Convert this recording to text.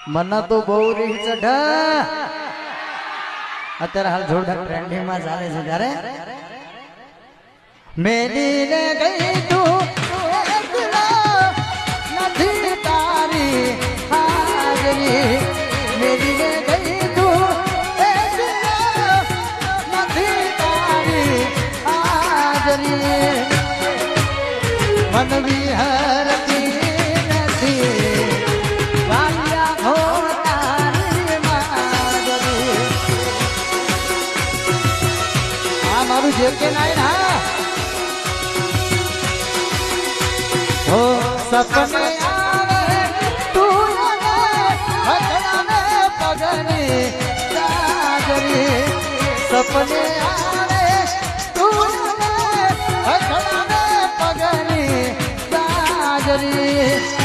મને તો બહુ રીહ ચઢા અત્યારે હાલ જોરદાર ટ્રેન્ડિંગ માં ચાલે છે ત્યારે મેલીને ગઈ તું નથી તારી હાજરી મેલીને ગઈ તું નથી તારી હાજરી મન વિહરતી નથી જે કે નાઈ ના હો સપને આવે તું હથડાને પગની સાગરી સપને આવે તું હથડાને પગની સાગરી